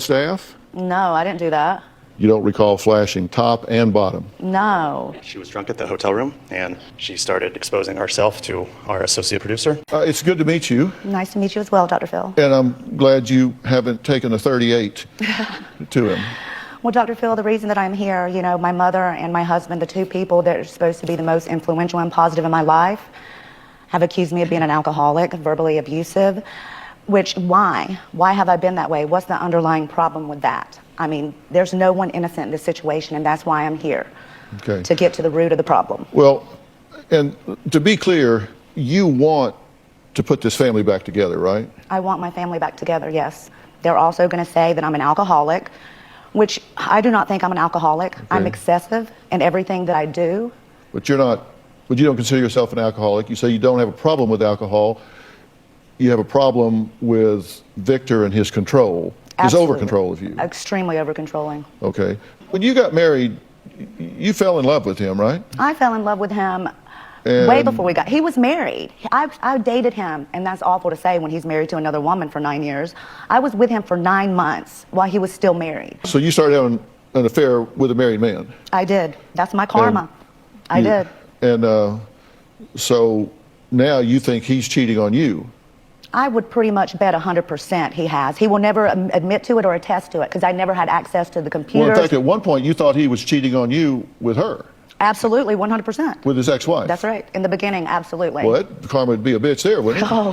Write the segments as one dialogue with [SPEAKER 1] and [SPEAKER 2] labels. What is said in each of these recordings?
[SPEAKER 1] Staff?
[SPEAKER 2] No, I didn't do that.
[SPEAKER 1] You don't recall flashing top and bottom?
[SPEAKER 2] No.
[SPEAKER 3] She was drunk at the hotel room, and she started exposing herself to our associate producer.
[SPEAKER 1] It's good to meet you.
[SPEAKER 2] Nice to meet you as well, Dr. Phil.
[SPEAKER 1] And I'm glad you haven't taken a 38 to him.
[SPEAKER 2] Well, Dr. Phil, the reason that I'm here, you know, my mother and my husband, the two people that are supposed to be the most influential and positive in my life, have accused me of being an alcoholic, verbally abusive. Why? Why have I been that way? What's the underlying problem with that? I mean, there's no one innocent in this situation, and that's why I'm here, to get to the root of the problem.
[SPEAKER 1] Well, and to be clear, you want to put this family back together, right?
[SPEAKER 2] I want my family back together, yes. They're also going to say that I'm an alcoholic, which I do not think I'm an alcoholic. Okay. I'm excessive in everything that I do.
[SPEAKER 1] But you don't consider yourself an alcoholic. You say you don't have a problem with alcohol. You have a problem with Victor and his control. His over-control of you.
[SPEAKER 2] Extremely over-controlling.
[SPEAKER 1] Okay. When you got married, you fell in love with him, right?
[SPEAKER 2] I fell in love with him way before we got... He was married. I dated him, and that's awful to say when he's married to another woman for 9 years. I was with him for 9 months while he was still married.
[SPEAKER 1] So you started having an affair with a married man?
[SPEAKER 2] I did. That's my karma. I did.
[SPEAKER 1] And so now you think he's cheating on you?
[SPEAKER 2] I would pretty much bet 100% he has. He will never admit to it or attest to it because I never had access to the computer.
[SPEAKER 1] Well, in fact, at one point you thought he was cheating on you with her.
[SPEAKER 2] Absolutely, 100%.
[SPEAKER 1] With his ex-wife?
[SPEAKER 2] That's right. In the beginning, absolutely.
[SPEAKER 1] Well, karma would be a bitch there, wouldn't it?
[SPEAKER 2] Oh,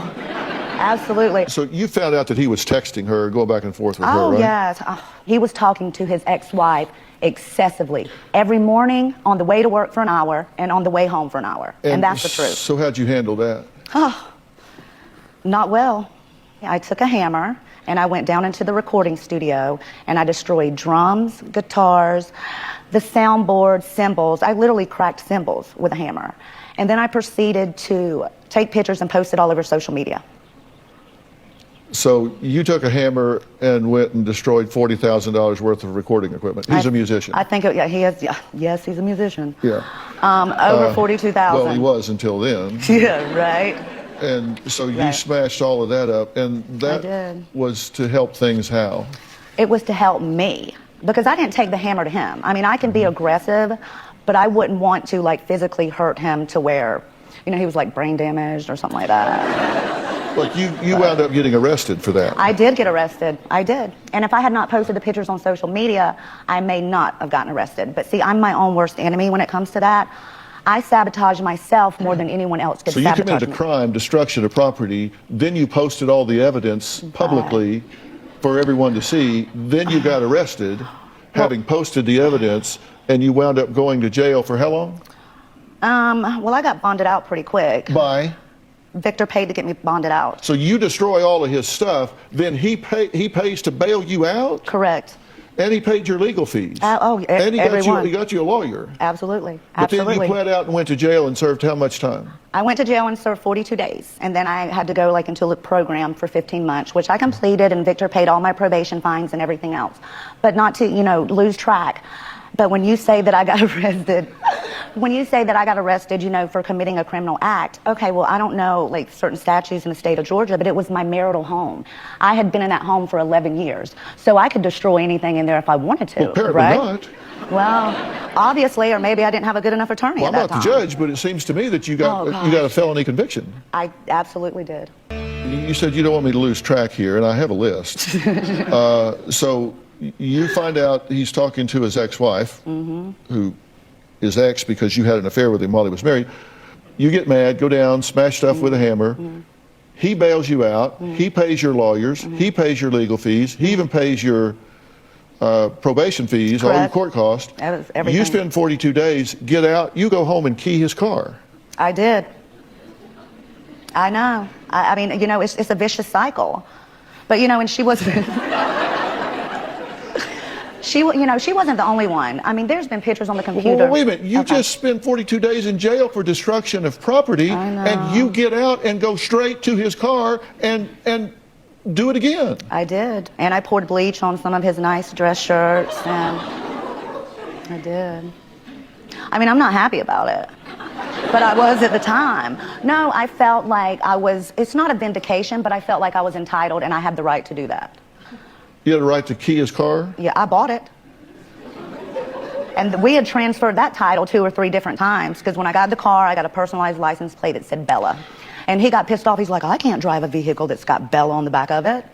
[SPEAKER 2] absolutely.
[SPEAKER 1] So you found out that he was texting her, going back and forth with her, right?
[SPEAKER 2] Oh, yes. He was talking to his ex-wife excessively. Every morning, on the way to work for an hour, and on the way home for an hour. And that's the truth.
[SPEAKER 1] So how'd you handle that?
[SPEAKER 2] Oh. Not well. I took a hammer and I went down into the recording studio and I destroyed drums, guitars, the soundboard, cymbals. I literally cracked cymbals with a hammer. And then I proceeded to take pictures and post it all over social media.
[SPEAKER 1] So you took a hammer and went and destroyed $40,000 worth of recording equipment. He's a musician.
[SPEAKER 2] I think, yeah, he is. Yeah, yes, he's a musician.
[SPEAKER 1] Yeah.
[SPEAKER 2] Over 42,000.
[SPEAKER 1] Well, he was until then.
[SPEAKER 2] Yeah, right.
[SPEAKER 1] And so you smashed all of that up, and that was to help things how?
[SPEAKER 2] It was to help me, because I didn't take the hammer to him. I mean, I can be aggressive, but I wouldn't want to, like, physically hurt him to where, you know, he was, like, brain damaged or something like that.
[SPEAKER 1] Look, you wound up getting arrested for that.
[SPEAKER 2] I did get arrested. I did. And if I had not posted the pictures on social media, I may not have gotten arrested. But see, I'm my own worst enemy when it comes to that. I sabotage myself more than anyone else could sabotage me.
[SPEAKER 1] So you committed a crime, destruction of property, then you posted all the evidence publicly for everyone to see, then you got arrested, having posted the evidence, and you wound up going to jail for how long?
[SPEAKER 2] Well, I got bonded out pretty quick.
[SPEAKER 1] By?
[SPEAKER 2] Victor paid to get me bonded out.
[SPEAKER 1] So you destroy all of his stuff, then he pays to bail you out?
[SPEAKER 2] Correct.
[SPEAKER 1] And he paid your legal fees.
[SPEAKER 2] And
[SPEAKER 1] he got you a lawyer.
[SPEAKER 2] Absolutely.
[SPEAKER 1] But then you pled out and went to jail and served how much time?
[SPEAKER 2] I went to jail and served 42 days. And then I had to go like into a program for 15 months, which I completed, and Victor paid all my probation fines and everything else. But not to, you know, lose track. But when you say that I got arrested, you know, for committing a criminal act, okay, well, I don't know, like, certain statutes in the state of Georgia, but it was my marital home. I had been in that home for 11 years, so I could destroy anything in there if I wanted to,
[SPEAKER 1] well, apparently
[SPEAKER 2] right?
[SPEAKER 1] not.
[SPEAKER 2] Well, obviously, or maybe I didn't have a good enough attorney at that time.
[SPEAKER 1] I'm not the judge, but it seems to me that you got a felony conviction.
[SPEAKER 2] I absolutely did.
[SPEAKER 1] You said you don't want me to lose track here, and I have a list. So you find out he's talking to his ex-wife, who is ex because you had an affair with him while he was married. You get mad, go down, smash stuff with a hammer. He bails you out. He pays your lawyers. He pays your legal fees. He even pays your probation fees, all your court costs.
[SPEAKER 2] Everything.
[SPEAKER 1] You spend 42 days, get out, you go home and key his car.
[SPEAKER 2] I did. I know. I mean, you know, it's a vicious cycle. But, you know, and she wasn't... she wasn't the only one. I mean, there's been pictures on the computer.
[SPEAKER 1] Well, wait a minute. You just spent 42 days in jail for destruction of property, and you get out and go straight to his car and do it again.
[SPEAKER 2] I did. And I poured bleach on some of his nice dress shirts, and I did. I mean, I'm not happy about it, but I was at the time. No, I felt like it's not a vindication, but I felt like I was entitled and I had the right to do that.
[SPEAKER 1] You had a right to key his car?
[SPEAKER 2] Yeah, I bought it. And we had transferred that title 2 or 3 different times, because when I got the car, I got a personalized license plate that said Bella. And he got pissed off. He's like, I can't drive a vehicle that's got Bella on the back of it.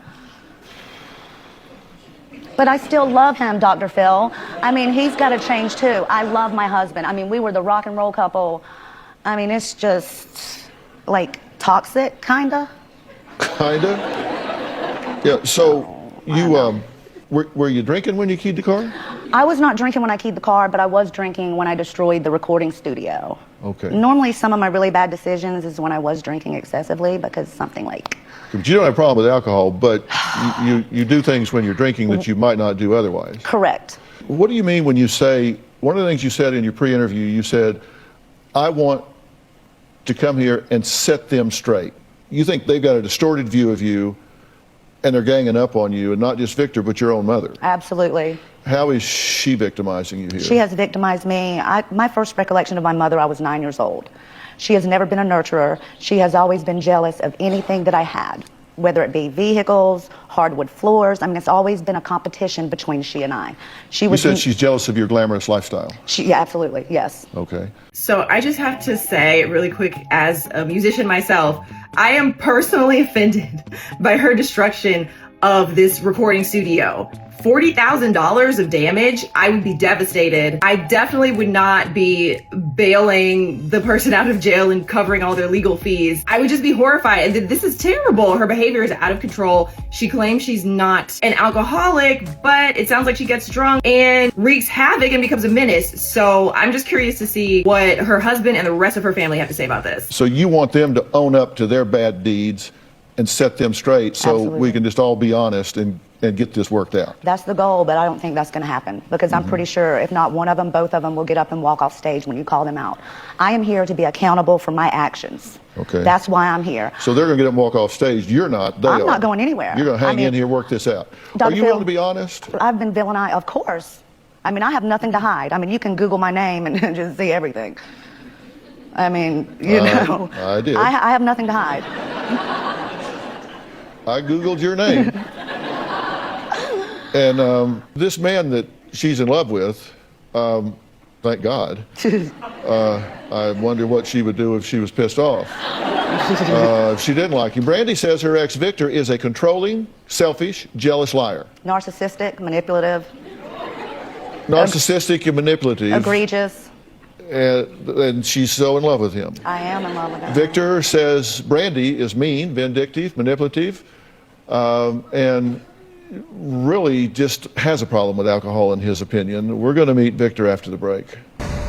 [SPEAKER 2] But I still love him, Dr. Phil. I mean, he's got to change too. I love my husband. I mean, we were the rock and roll couple. I mean, it's just like toxic, kinda.
[SPEAKER 1] Kinda? Yeah, so you, were you drinking when you keyed the car?
[SPEAKER 2] I was not drinking when I keyed the car, but I was drinking when I destroyed the recording studio.
[SPEAKER 1] Okay.
[SPEAKER 2] Normally, some of my really bad decisions is when I was drinking excessively, because something like...
[SPEAKER 1] But you don't have a problem with alcohol, but you do things when you're drinking that you might not do otherwise.
[SPEAKER 2] Correct.
[SPEAKER 1] What do you mean when you say, one of the things you said in your pre-interview, you said, I want to come here and set them straight. You think they've got a distorted view of you and they're ganging up on you, and not just Victor, but your own mother.
[SPEAKER 2] Absolutely.
[SPEAKER 1] How is she victimizing you here?
[SPEAKER 2] She has victimized me. My first recollection of my mother, I was 9 years old. She has never been a nurturer. She has always been jealous of anything that I had, whether it be vehicles, hardwood floors. I mean, it's always been a competition between she and I.
[SPEAKER 1] You said she's jealous of your glamorous lifestyle.
[SPEAKER 2] Yeah, absolutely, yes.
[SPEAKER 1] Okay.
[SPEAKER 4] So I just have to say really quick, as a musician myself, I am personally offended by her destruction of this recording studio. $40,000 of damage, I would be devastated. I definitely would not be bailing the person out of jail and covering all their legal fees. I would just be horrified. And this is terrible. Her behavior is out of control. She claims she's not an alcoholic, but it sounds like she gets drunk and wreaks havoc and becomes a menace. So I'm just curious to see what her husband and the rest of her family have to say about this.
[SPEAKER 1] So you want them to own up to their bad deeds and set them straight, so
[SPEAKER 2] Absolutely.
[SPEAKER 1] we can just all be honest and get this worked out.
[SPEAKER 2] That's the goal, but I don't think that's going to happen, because I'm pretty sure if not one of them, both of them will get up and walk off stage when you call them out. I am here to be accountable for my actions.
[SPEAKER 1] Okay.
[SPEAKER 2] That's why I'm here.
[SPEAKER 1] So they're going to get up and walk off stage. You're not. They
[SPEAKER 2] I'm
[SPEAKER 1] are.
[SPEAKER 2] not going anywhere.
[SPEAKER 1] You're going to hang
[SPEAKER 2] I mean,
[SPEAKER 1] in here, work this out.
[SPEAKER 2] Dr.
[SPEAKER 1] Are you
[SPEAKER 2] Phil,
[SPEAKER 1] willing to be honest?
[SPEAKER 2] I've been villainized, of course. I mean, I have nothing to hide. I mean, you can Google my name and just see everything. I mean, you know.
[SPEAKER 1] I did.
[SPEAKER 2] I have nothing to hide.
[SPEAKER 1] I Googled your name. And this man that she's in love with, thank God, I wonder what she would do if she was pissed off. If she didn't like him. Brandi says her ex Victor is a controlling, selfish, jealous liar.
[SPEAKER 2] Narcissistic, manipulative,
[SPEAKER 1] Narcissistic and manipulative.
[SPEAKER 2] egregious.
[SPEAKER 1] And she's so in love with him.
[SPEAKER 2] I am in love with him.
[SPEAKER 1] Victor says Brandi is mean, vindictive, manipulative, and really just has a problem with alcohol in his opinion. We're going to meet Victor after the break.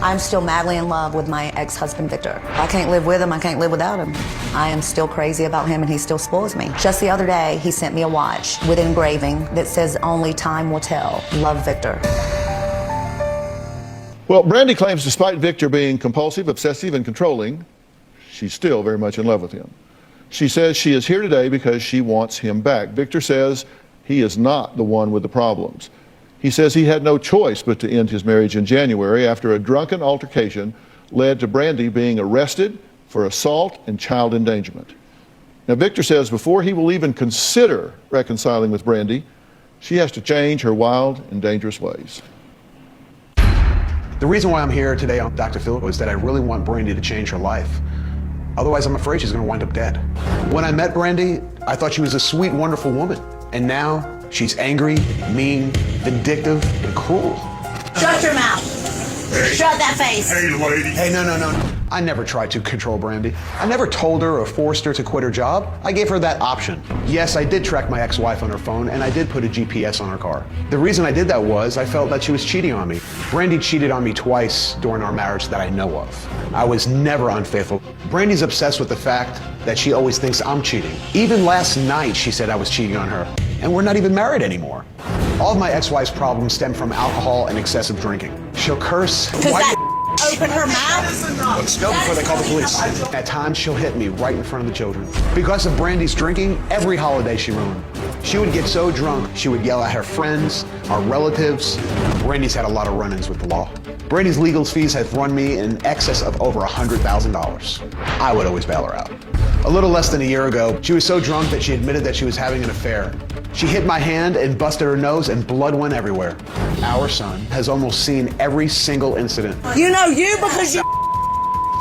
[SPEAKER 2] I'm still madly in love with my ex-husband, Victor. I can't live with him, I can't live without him. I am still crazy about him and he still spoils me. Just the other day, he sent me a watch with an engraving that says, "Only time will tell. Love, Victor."
[SPEAKER 1] Well, Brandi claims despite Victor being compulsive, obsessive, and controlling, she's still very much in love with him. She says she is here today because she wants him back. Victor says he is not the one with the problems. He says he had no choice but to end his marriage in January after a drunken altercation led to Brandi being arrested for assault and child endangerment. Now, Victor says before he will even consider reconciling with Brandi, she has to change her wild and dangerous ways.
[SPEAKER 5] The reason why I'm here today on Dr. Phil is that I really want Brandi to change her life. Otherwise, I'm afraid she's going to wind up dead. When I met Brandi, I thought she was a sweet, wonderful woman. And now she's angry, mean, vindictive, and cruel.
[SPEAKER 6] Shut your mouth.
[SPEAKER 7] Hey.
[SPEAKER 6] Shut that face.
[SPEAKER 7] Hey, lady.
[SPEAKER 5] Hey, no. I never tried to control Brandi. I never told her or forced her to quit her job. I gave her that option. Yes, I did track my ex-wife on her phone, and I did put a GPS on her car. The reason I did that was I felt that she was cheating on me. Brandi cheated on me twice during our marriage that I know of. I was never unfaithful. Brandi's obsessed with the fact that she always thinks I'm cheating. Even last night, she said I was cheating on her, and we're not even married anymore. All of my ex-wife's problems stem from alcohol and excessive drinking. She'll curse.
[SPEAKER 6] Open her mouth.
[SPEAKER 5] Let's go before they call the police. At times, she'll hit me right in front of the children. Because of Brandi's drinking, every holiday she ruined. She would get so drunk, she would yell at her friends, our relatives. Brandi's had a lot of run-ins with the law. Brandi's legal fees have run me in excess of over $100,000. I would always bail her out. A little less than a year ago, she was so drunk that she admitted that she was having an affair. She hit my hand and busted her nose and blood went everywhere. Our son has almost seen every single incident.
[SPEAKER 6] You know you because you.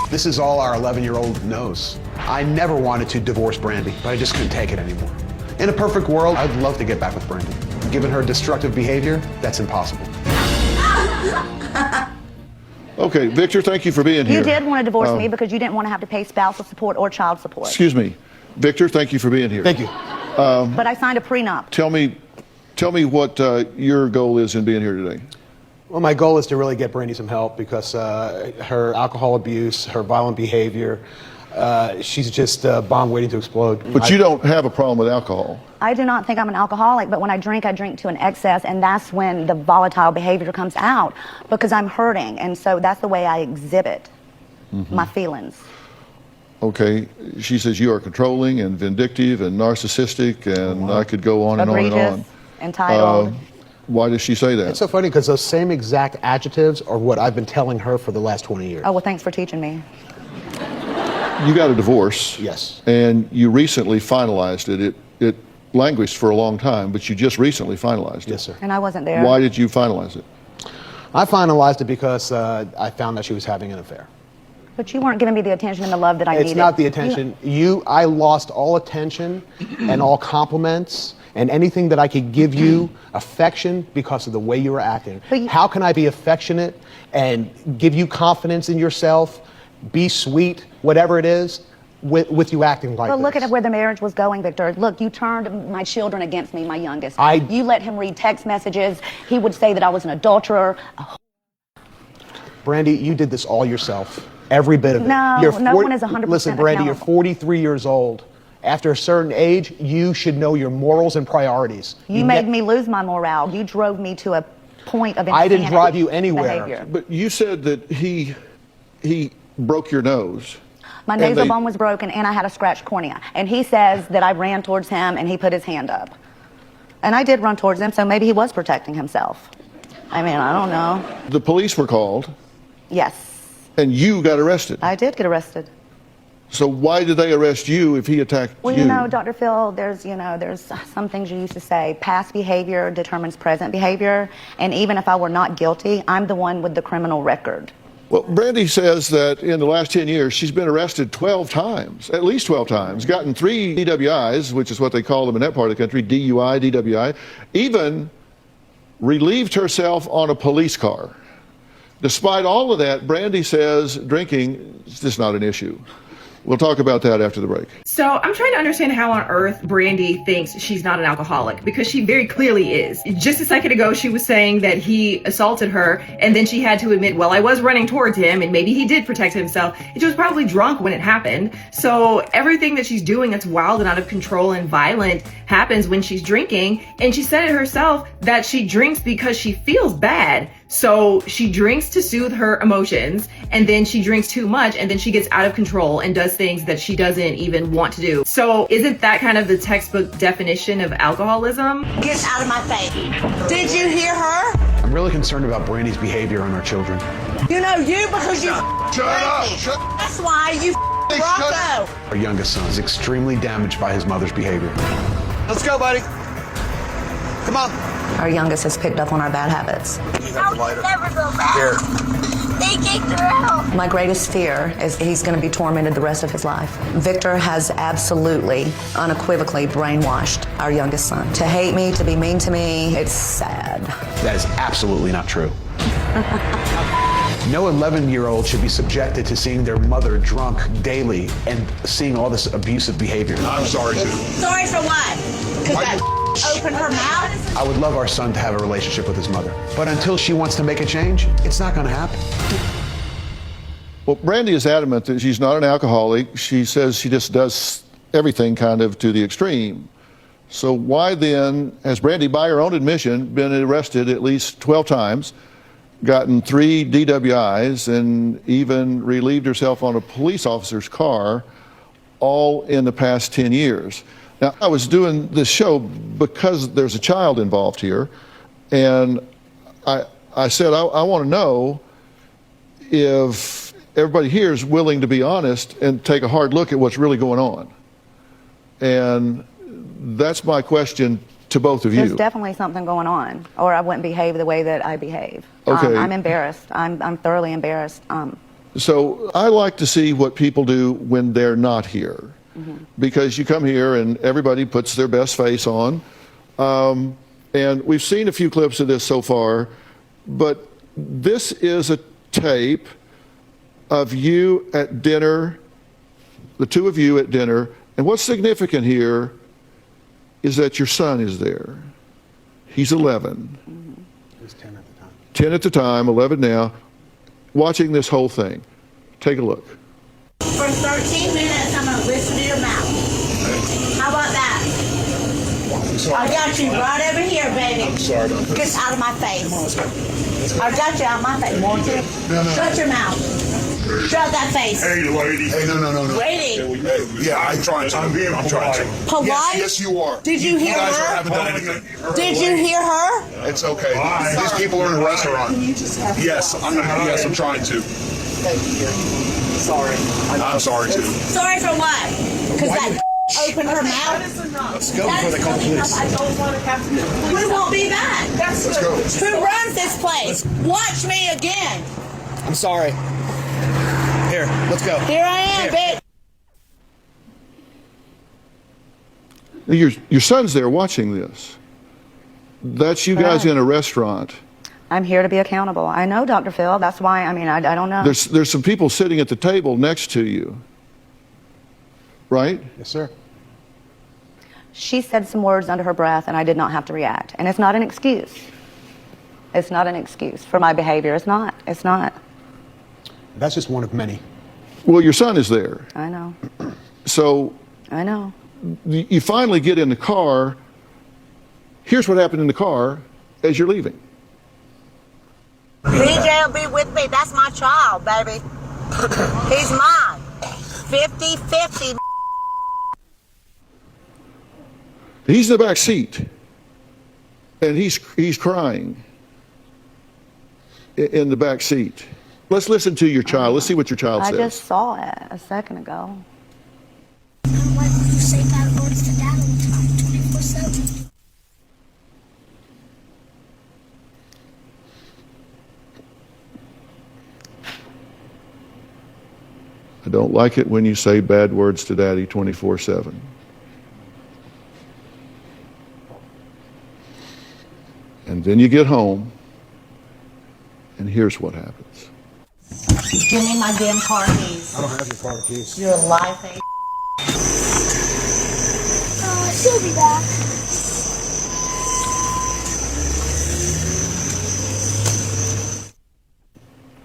[SPEAKER 5] This is all our 11-year-old knows. I never wanted to divorce Brandi, but I just couldn't take it anymore. In a perfect world, I'd love to get back with Brandi. Given her destructive behavior, that's impossible.
[SPEAKER 1] Okay, Victor, thank you for being here.
[SPEAKER 2] You did want to divorce me because you didn't want to have to pay spousal support or child support.
[SPEAKER 1] Excuse me. Victor, thank you for being here.
[SPEAKER 5] Thank you.
[SPEAKER 2] But I signed a prenup.
[SPEAKER 1] Tell me what your goal is in being here today.
[SPEAKER 5] Well, my goal is to really get Brandi some help because her alcohol abuse, her violent behavior, she's just a bomb waiting to explode.
[SPEAKER 1] But you don't have a problem with alcohol.
[SPEAKER 2] I do not think I'm an alcoholic, but when I drink to an excess, and that's when the volatile behavior comes out because I'm hurting, and so that's the way I exhibit my feelings.
[SPEAKER 1] Okay, she says you are controlling and vindictive and narcissistic, and I could go on and on and on.
[SPEAKER 2] Egregious, entitled.
[SPEAKER 1] Why does she say that?
[SPEAKER 5] It's so funny because those same exact adjectives are what I've been telling her for the last 20 years.
[SPEAKER 2] Oh, well, thanks for teaching me.
[SPEAKER 1] You got a divorce.
[SPEAKER 5] Yes.
[SPEAKER 1] And you recently finalized it. It languished for a long time, but you just recently finalized it.
[SPEAKER 5] Yes, sir.
[SPEAKER 2] And I wasn't there.
[SPEAKER 1] Why did you finalize it?
[SPEAKER 5] I finalized it because I found that she was having an affair.
[SPEAKER 2] But you weren't giving me the attention and the love that I needed.
[SPEAKER 5] It's not the attention. I lost all attention and all compliments and anything that I could give you affection because of the way you were acting. How can I be affectionate and give you confidence in yourself, be sweet, whatever it is, with you acting like this?
[SPEAKER 2] But look at where the marriage was going, Victor. Look, you turned my children against me, my youngest. You let him read text messages. He would say that I was an adulterer.
[SPEAKER 5] Brandi, you did this all yourself. Every bit of it.
[SPEAKER 2] No, no one is 100%
[SPEAKER 5] Listen, Brandi, you're
[SPEAKER 2] accountable.
[SPEAKER 5] 43 years old. After a certain age, you should know your morals and priorities.
[SPEAKER 2] You made me lose my morale. You drove me to a point of insanity.
[SPEAKER 5] I didn't drive you anywhere.
[SPEAKER 2] Behavior.
[SPEAKER 1] But you said that he broke your nose.
[SPEAKER 2] My nasal bone was broken and I had a scratched cornea. And he says that I ran towards him and he put his hand up. And I did run towards him, so maybe he was protecting himself. I mean, I don't know.
[SPEAKER 1] The police were called.
[SPEAKER 2] Yes.
[SPEAKER 1] And you got arrested.
[SPEAKER 2] I did get arrested.
[SPEAKER 1] So why did they arrest you if he attacked
[SPEAKER 2] Well,
[SPEAKER 1] you?
[SPEAKER 2] you know, Dr. Phil, there's some things you used to say. Past behavior determines present behavior. And even if I were not guilty, I'm the one with the criminal record.
[SPEAKER 1] Well, Brandi says that in the last 10 years, she's been arrested 12 times, at least 12 times, gotten 3 DWIs, which is what they call them in that part of the country, DUI, DWI, even relieved herself on a police car. Despite all of that, Brandi says drinking is just not an issue. We'll talk about that after the break.
[SPEAKER 4] So I'm trying to understand how on earth Brandi thinks she's not an alcoholic, because she very clearly is. Just a second ago, she was saying that he assaulted her, and then she had to admit, well, I was running towards him, and maybe he did protect himself. She was probably drunk when it happened. So everything that she's doing that's wild and out of control and violent happens when she's drinking. And she said it herself that she drinks because she feels bad. So she drinks to soothe her emotions, and then she drinks too much, and then she gets out of control and does things that she doesn't even want to do. So isn't that kind of the textbook definition of alcoholism?
[SPEAKER 6] Get out of my face. Did you hear her?
[SPEAKER 5] I'm really concerned about Brandi's behavior on our children.
[SPEAKER 6] You know you because you.
[SPEAKER 1] Shut up!
[SPEAKER 6] That's why you Rocco.
[SPEAKER 5] Our youngest son is extremely damaged by his mother's behavior.
[SPEAKER 7] Let's go, buddy. Come on.
[SPEAKER 2] Our youngest has picked up on our bad habits.
[SPEAKER 6] I'll never go back.
[SPEAKER 7] Here.
[SPEAKER 6] They kicked her out.
[SPEAKER 2] My greatest fear is he's going to be tormented the rest of his life. Victor has absolutely, unequivocally brainwashed our youngest son. To hate me, to be mean to me, it's sad.
[SPEAKER 5] That is absolutely not true. No 11-year-old should be subjected to seeing their mother drunk daily and seeing all this abusive behavior.
[SPEAKER 7] I'm sorry, too.
[SPEAKER 6] Sorry for what? Because I opened her mouth?
[SPEAKER 5] I would love our son to have a relationship with his mother. But until she wants to make a change, it's not going to happen.
[SPEAKER 1] Well, Brandi is adamant that she's not an alcoholic. She says she just does everything kind of to the extreme. So why then has Brandi, by her own admission, been arrested at least 12 times, gotten 3 DWIs, and even relieved herself on a police officer's car, all in the past 10 years? Now, I was doing this show because there's a child involved here, and I said, I want to know if everybody here is willing to be honest and take a hard look at what's really going on. And that's my question to both of
[SPEAKER 2] There's
[SPEAKER 1] you.
[SPEAKER 2] definitely something going on, or I wouldn't behave the way that I behave.
[SPEAKER 1] Okay.
[SPEAKER 2] I'm embarrassed. I'm thoroughly embarrassed.
[SPEAKER 1] So I like to see what people do when they're not here, because you come here and everybody puts their best face on. And we've seen a few clips of this so far, but this is a tape of you at dinner, the two of you at dinner. And what's significant here is that your son is there. He's 11.
[SPEAKER 5] He was 10 at the time.
[SPEAKER 1] 10 at the time, 11 now, watching this whole thing. Take a look.
[SPEAKER 6] For 13 minutes, I'm gonna listen to your mouth. How about that? I got you right over here, baby. I'm sorry. Get out of my face. I got you out of my face. Want to?
[SPEAKER 8] No.
[SPEAKER 6] Shut your mouth. Shut that face.
[SPEAKER 8] Hey, lady. Hey, no.
[SPEAKER 6] Waiting.
[SPEAKER 8] Hey, yeah, I'm trying to. I'm trying to.
[SPEAKER 6] Polite?
[SPEAKER 8] Yes, you are.
[SPEAKER 6] Did you hear
[SPEAKER 8] guys
[SPEAKER 6] her?
[SPEAKER 8] haven't done anything.
[SPEAKER 6] Did you hear her?
[SPEAKER 8] It's okay. These people are in a restaurant. Yes, I'm trying to.
[SPEAKER 7] Sorry.
[SPEAKER 8] I'm sorry too.
[SPEAKER 6] Sorry for what? Because that opened her mouth.
[SPEAKER 8] Let's go before they call the police.
[SPEAKER 6] I don't want to have to. We won't be back.
[SPEAKER 8] Let's go.
[SPEAKER 6] Who runs this place? Watch me again.
[SPEAKER 7] I'm sorry. Here, let's go.
[SPEAKER 6] Here I am, bitch.
[SPEAKER 1] Your son's there watching this. That's you guys in a restaurant.
[SPEAKER 2] I'm here to be accountable. I know, Dr. Phil. That's why, I don't know.
[SPEAKER 1] There's some people sitting at the table next to you, right?
[SPEAKER 5] Yes, sir.
[SPEAKER 2] She said some words under her breath, and I did not have to react. And it's not an excuse. It's not an excuse for my behavior. It's not. It's not.
[SPEAKER 5] That's just one of many.
[SPEAKER 1] Well, your son is there.
[SPEAKER 2] I know.
[SPEAKER 1] So
[SPEAKER 2] I know.
[SPEAKER 1] you finally get in the car. Here's what happened in the car as you're leaving.
[SPEAKER 6] BJ will be with me. That's my child, baby. He's mine. 50-50.
[SPEAKER 1] He's in the back seat, and he's crying in the back seat. Let's listen to your child. Let's see what your child
[SPEAKER 2] I
[SPEAKER 1] says.
[SPEAKER 2] just saw it a second ago.
[SPEAKER 9] I don't like when you say bad words to dad all the time, 24/7.
[SPEAKER 1] I don't like it when you say bad words to daddy 24/7. And then you get home, and here's what happens.
[SPEAKER 6] Give me my damn car keys.
[SPEAKER 7] I don't have your car keys.
[SPEAKER 6] You're a life ain't.
[SPEAKER 9] She'll be back.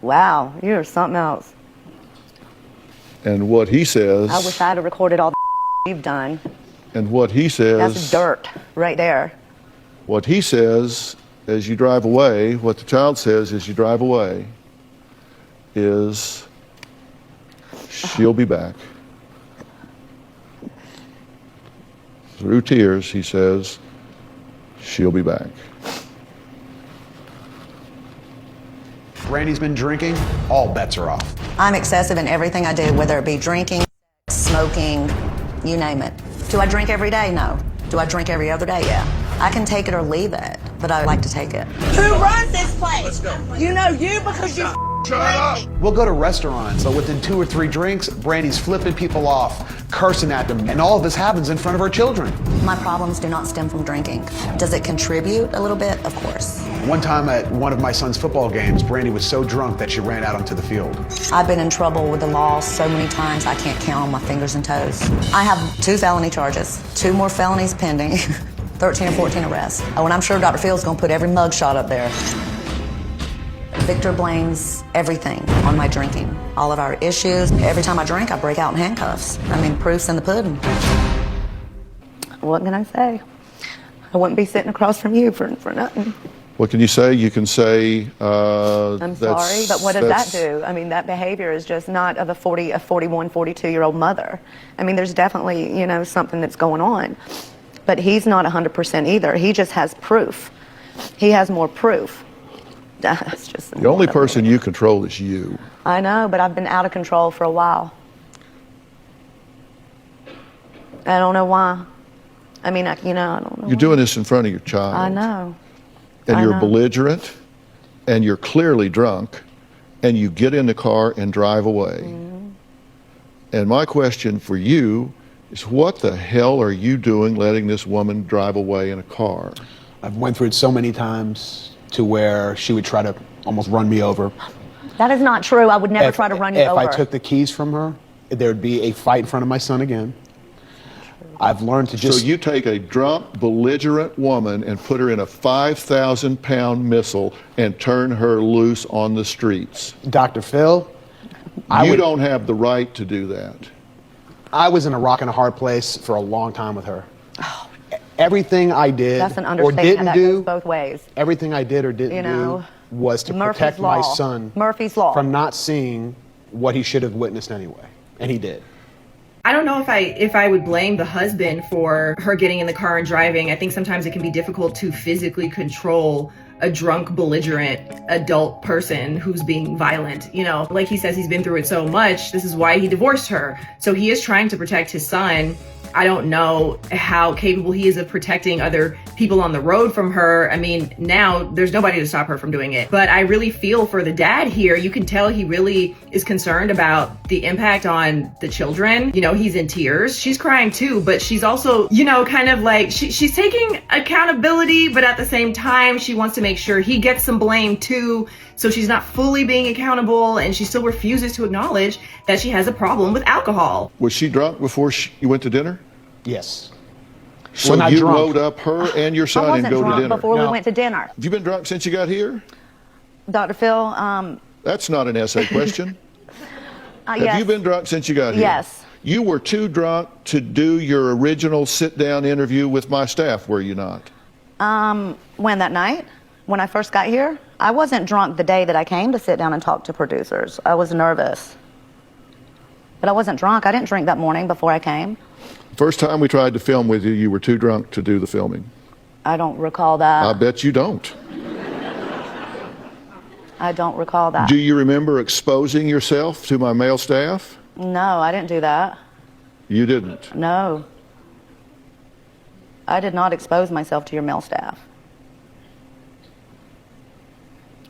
[SPEAKER 2] Wow, you're something else.
[SPEAKER 1] And what he says,
[SPEAKER 2] I wish I had recorded all the you've done.
[SPEAKER 1] and what he says,
[SPEAKER 2] That's dirt right there.
[SPEAKER 1] what he says as you drive away, what the child says as you drive away is, she'll be back. Through tears, he says, she'll be back.
[SPEAKER 5] Brandi's been drinking, all bets are off.
[SPEAKER 2] I'm excessive in everything I do, whether it be drinking, smoking, you name it. Do I drink every day? No. Do I drink every other day? Yeah. I can take it or leave it, but I like to take it.
[SPEAKER 6] Who runs this place? You know you because you
[SPEAKER 8] Shut up.
[SPEAKER 5] We'll go to restaurants, so within 2 or 3 drinks, Brandi's flipping people off, cursing at them, and all of this happens in front of our children.
[SPEAKER 2] My problems do not stem from drinking. Does it contribute a little bit? Of course.
[SPEAKER 5] One time at one of my son's football games, Brandi was so drunk that she ran out onto the field.
[SPEAKER 2] I've been in trouble with the law so many times I can't count on my fingers and toes. I have 2 felony charges, 2 more felonies pending, 13 or 14 arrests. Oh, and I'm sure Dr. Phil's gonna put every mug shot up there. Victor blames everything on my drinking. All of our issues. Every time I drink, I break out in handcuffs. I mean, proof's in the pudding. What can I say? I wouldn't be sitting across from you for nothing.
[SPEAKER 1] What can you say? You can say,
[SPEAKER 2] I'm sorry, but what does that do? I mean, that behavior is just not of a 41, 42-year-old mother. I mean, there's definitely, something that's going on. But he's not 100% either. He just has proof. He has more proof. That's just
[SPEAKER 1] The only person you control is you.
[SPEAKER 2] I know, but I've been out of control for a while. I don't know why. I mean, I don't know.
[SPEAKER 1] You're doing this in front of your child.
[SPEAKER 2] I know.
[SPEAKER 1] And
[SPEAKER 2] I
[SPEAKER 1] you're
[SPEAKER 2] know.
[SPEAKER 1] belligerent, and you're clearly drunk, and you get in the car and drive away.
[SPEAKER 2] Mm-hmm.
[SPEAKER 1] And my question for you is, what the hell are you doing letting this woman drive away in a car?
[SPEAKER 5] I've went through it so many times to where she would try to almost run me over.
[SPEAKER 2] That is not true. I would never try to run you over.
[SPEAKER 5] If I took the keys from her, there would be a fight in front of my son again. I've learned to just...
[SPEAKER 1] So you take a drunk, belligerent woman and put her in a 5,000-pound missile and turn her loose on the streets.
[SPEAKER 5] Dr. Phil,
[SPEAKER 1] you don't have the right to do that.
[SPEAKER 5] I was in a rock and a hard place for a long time with her. Everything I did
[SPEAKER 2] That's an
[SPEAKER 5] or
[SPEAKER 2] understatement.
[SPEAKER 5] didn't
[SPEAKER 2] That
[SPEAKER 5] do,
[SPEAKER 2] goes both ways.
[SPEAKER 5] everything I did or didn't do was to
[SPEAKER 2] Murphy's
[SPEAKER 5] protect my
[SPEAKER 2] Law.
[SPEAKER 5] son
[SPEAKER 2] Murphy's Law.
[SPEAKER 5] from not seeing what he should have witnessed anyway. And he did.
[SPEAKER 4] I don't know if I would blame the husband for her getting in the car and driving. I think sometimes it can be difficult to physically control a drunk, belligerent adult person who's being violent. Like he says, he's been through it so much. This is why he divorced her. So he is trying to protect his son. I don't know how capable he is of protecting other people on the road from her. I mean, now there's nobody to stop her from doing it. But I really feel for the dad here. You can tell he really is concerned about the impact on the children. He's in tears. She's crying too, but she's also, kind of like, she's taking accountability, but at the same time, she wants to make sure he gets some blame too. So she's not fully being accountable, and she still refuses to acknowledge that she has a problem with alcohol.
[SPEAKER 1] Was she drunk before you went to dinner?
[SPEAKER 5] Yes.
[SPEAKER 1] So
[SPEAKER 5] not
[SPEAKER 1] you
[SPEAKER 5] drunk.
[SPEAKER 1] load up her and your
[SPEAKER 2] I
[SPEAKER 1] son
[SPEAKER 2] wasn't
[SPEAKER 1] and go to
[SPEAKER 2] drunk
[SPEAKER 1] dinner?
[SPEAKER 2] before we
[SPEAKER 5] No.
[SPEAKER 2] went to dinner.
[SPEAKER 1] Have you been drunk since you got here?
[SPEAKER 2] Dr. Phil,
[SPEAKER 1] That's not an essay question.
[SPEAKER 2] yes.
[SPEAKER 1] Have you been drunk since you got here?
[SPEAKER 2] Yes.
[SPEAKER 1] You were too drunk to do your original sit-down interview with my staff, were you not?
[SPEAKER 2] When that night? When I first got here? I wasn't drunk the day that I came to sit down and talk to producers. I was nervous. But I wasn't drunk. I didn't drink that morning before I came.
[SPEAKER 1] First time we tried to film with you, you were too drunk to do the filming.
[SPEAKER 2] I don't recall that.
[SPEAKER 1] I bet you don't.
[SPEAKER 2] I don't recall that.
[SPEAKER 1] Do you remember exposing yourself to my male staff?
[SPEAKER 2] No, I didn't do that.
[SPEAKER 1] You didn't.
[SPEAKER 2] No. I did not expose myself to your male staff.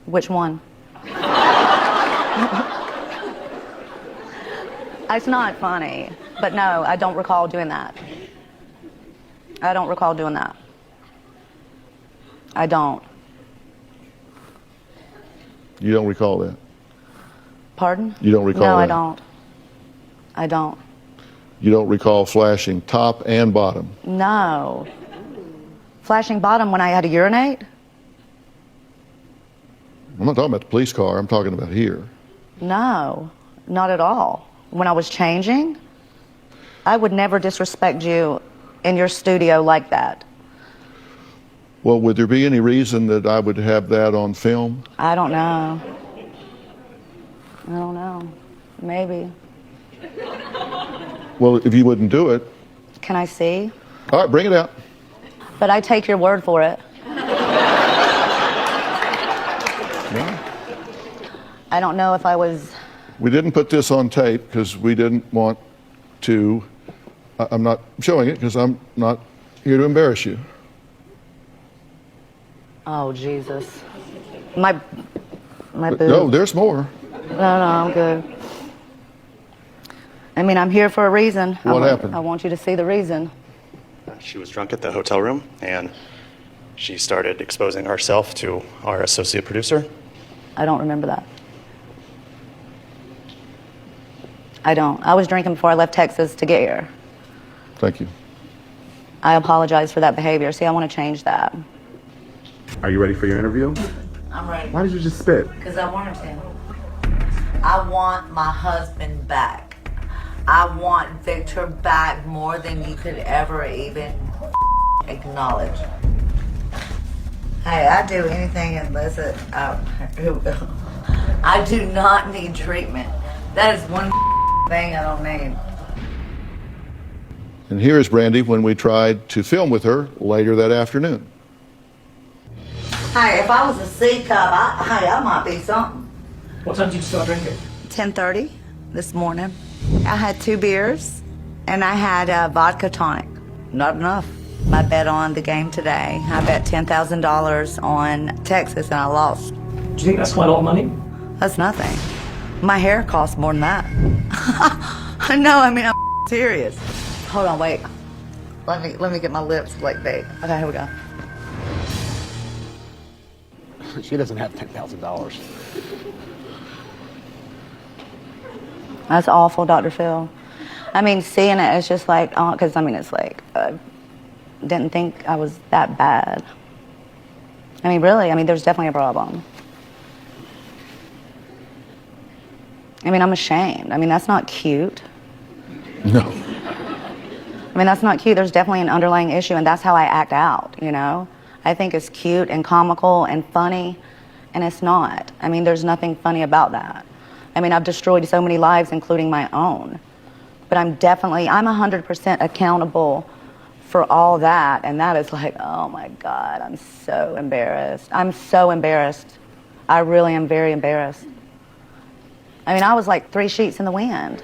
[SPEAKER 2] Which one? It's not funny, but no, I don't recall doing that. I don't recall doing that. I don't.
[SPEAKER 1] You don't recall that?
[SPEAKER 2] Pardon?
[SPEAKER 1] You don't recall
[SPEAKER 2] No,
[SPEAKER 1] that?
[SPEAKER 2] I don't. I don't.
[SPEAKER 1] You don't recall flashing top and bottom?
[SPEAKER 2] No. Flashing bottom when I had to urinate?
[SPEAKER 1] I'm not talking about the police car, I'm talking about here.
[SPEAKER 2] No, not at all. When I was changing, I would never disrespect you in your studio like that.
[SPEAKER 1] Well, would there be any reason that I would have that on film?
[SPEAKER 2] I don't know. I don't know. Maybe.
[SPEAKER 1] Well, if you wouldn't do it.
[SPEAKER 2] Can I see?
[SPEAKER 1] All right, bring it out.
[SPEAKER 2] But I take your word for it.
[SPEAKER 1] Yeah.
[SPEAKER 2] I don't know if I was...
[SPEAKER 1] We didn't put this on tape because we didn't want to. I'm not showing it because I'm not here to embarrass you.
[SPEAKER 2] Oh, Jesus. My boob.
[SPEAKER 1] No, there's more.
[SPEAKER 2] No, I'm good. I mean, I'm here for a reason.
[SPEAKER 1] What happened?
[SPEAKER 2] I want you to see the reason.
[SPEAKER 3] She was drunk at the hotel room, and she started exposing herself to our associate producer.
[SPEAKER 2] I don't remember that. I don't. I was drinking before I left Texas to get here.
[SPEAKER 1] Thank you.
[SPEAKER 2] I apologize for that behavior. See, I want to change that.
[SPEAKER 8] Are you ready for your interview?
[SPEAKER 10] I'm ready.
[SPEAKER 8] Why did you just spit?
[SPEAKER 10] Because I wanted to. I want my husband back. I want Victor back more than you could ever even acknowledge. Hey, I do anything illicit. I do not need treatment. That is one thing I don't need.
[SPEAKER 1] And here is Brandi when we tried to film with her later that afternoon.
[SPEAKER 10] Hey, if I was a C cup, I might be something.
[SPEAKER 11] What time did you start drinking?
[SPEAKER 2] 10:30 this morning. I had 2 beers and I had a vodka tonic. Not enough.
[SPEAKER 10] I bet on the game today. I bet $10,000 on Texas and I lost.
[SPEAKER 11] Do you think that's quite a lot of money?
[SPEAKER 10] That's nothing. My hair costs more than that. No, I mean, I'm serious. Hold on, wait. Let me get my lips like big. Okay, here we go.
[SPEAKER 5] She doesn't have $10,000.
[SPEAKER 2] That's awful, Dr. Phil. I mean, seeing it, it's just like, because I mean, it's like, didn't think I was that bad. I mean, really, I mean, there's definitely a problem. I mean, I'm ashamed. I mean, that's not cute.
[SPEAKER 1] No.
[SPEAKER 2] I mean, that's not cute. There's definitely an underlying issue, and that's how I act out, you know? I think it's cute and comical and funny, and it's not. I mean, there's nothing funny about that. I mean, I've destroyed so many lives, including my own. But I'm 100% accountable for all that, and that is like, oh my God, I'm so embarrassed. I'm so embarrassed. I really am very embarrassed. I mean, I was like 3 sheets in the wind.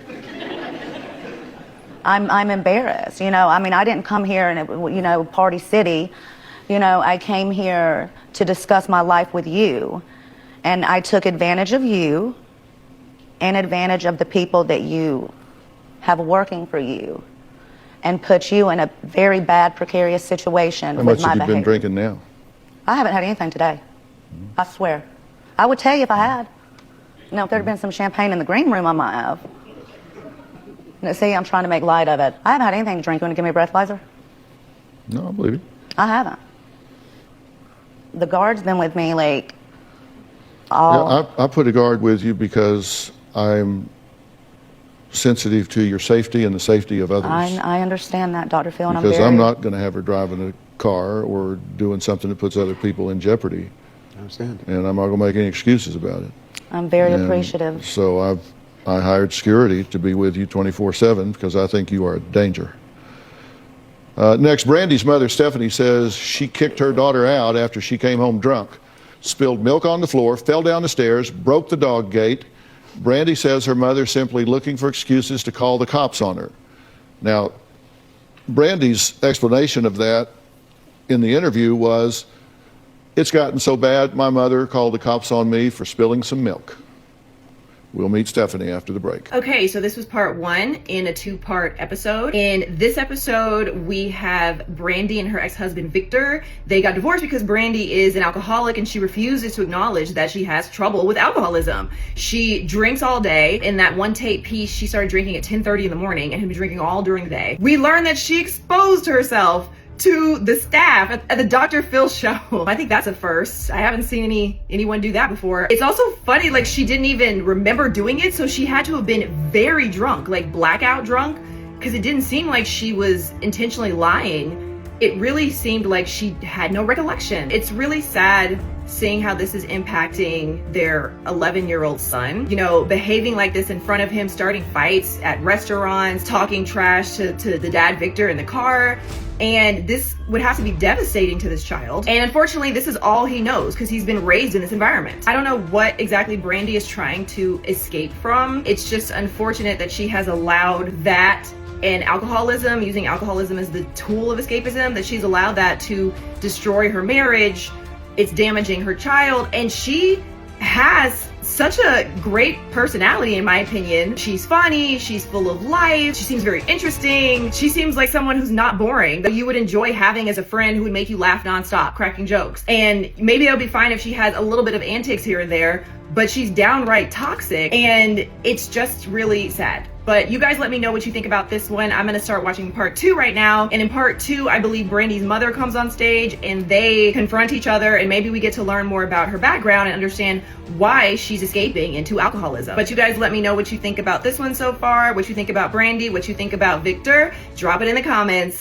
[SPEAKER 2] I'm embarrassed, you know. I mean, I didn't come here and, you know, Party City. You know, I came here to discuss my life with you, and I took advantage of you and advantage of the people that you have working for you and put you in a very bad, precarious situation
[SPEAKER 1] How
[SPEAKER 2] with
[SPEAKER 1] much
[SPEAKER 2] my
[SPEAKER 1] have you
[SPEAKER 2] behavior.
[SPEAKER 1] been drinking now?
[SPEAKER 2] I haven't had anything today. I swear. I would tell you if I had. You know, if there had been some champagne in the green room, I might have. Now, see, I'm trying to make light of it. I haven't had anything to drink. You want to give me a breathalyzer?
[SPEAKER 1] No, I believe you.
[SPEAKER 2] I haven't. The guard's been with me, like, all...
[SPEAKER 1] Yeah, I put a guard with you because I'm sensitive to your safety and the safety of others.
[SPEAKER 2] I understand that, Dr. Phil, and
[SPEAKER 1] Because
[SPEAKER 2] I'm very...
[SPEAKER 1] I'm not going to have her driving a car or doing something that puts other people in jeopardy.
[SPEAKER 5] I understand.
[SPEAKER 1] And I'm not going to make any excuses about it.
[SPEAKER 2] I'm very
[SPEAKER 1] And
[SPEAKER 2] appreciative.
[SPEAKER 1] So I hired security to be with you 24/7 because I think you are a danger. Next, Brandi's mother, Stephanie, says she kicked her daughter out after she came home drunk, spilled milk on the floor, fell down the stairs, broke the dog gate. Brandi says her mother simply looking for excuses to call the cops on her. Now, Brandi's explanation of that in the interview was, it's gotten so bad, my mother called the cops on me for spilling some milk. We'll meet Stephanie after the break.
[SPEAKER 4] Okay, so this was part 1 in a 2-part episode. In this episode, we have Brandi and her ex-husband, Victor. They got divorced because Brandi is an alcoholic and she refuses to acknowledge that she has trouble with alcoholism. She drinks all day. In that one tape piece, she started drinking at 10:30 in the morning and had been drinking all during the day. We learned that she exposed herself to the staff at the Dr. Phil show. I think that's a first. I haven't seen anyone do that before. It's also funny, like she didn't even remember doing it, so she had to have been very drunk, like blackout drunk, because it didn't seem like she was intentionally lying. It really seemed like she had no recollection. It's really sad seeing how this is impacting their 11-year-old son. You know, behaving like this in front of him, starting fights at restaurants, talking trash to the dad, Victor, in the car. And this would have to be devastating to this child. And unfortunately, this is all he knows because he's been raised in this environment. I don't know what exactly Brandi is trying to escape from. It's just unfortunate that she has allowed that and alcoholism, using alcoholism as the tool of escapism, that she's allowed that to destroy her marriage. It's damaging her child, and she has such a great personality, in my opinion. She's funny, she's full of life, she seems very interesting. She seems like someone who's not boring, that you would enjoy having as a friend, who would make you laugh nonstop, cracking jokes. And maybe it'll be fine if she has a little bit of antics here and there, but she's downright toxic, and it's just really sad. But you guys let me know what you think about this one. I'm gonna start watching part 2 right now. And in part 2, I believe Brandi's mother comes on stage and they confront each other, and maybe we get to learn more about her background and understand why she's escaping into alcoholism. But you guys let me know what you think about this one so far, what you think about Brandi, what you think about Victor. Drop it in the comments.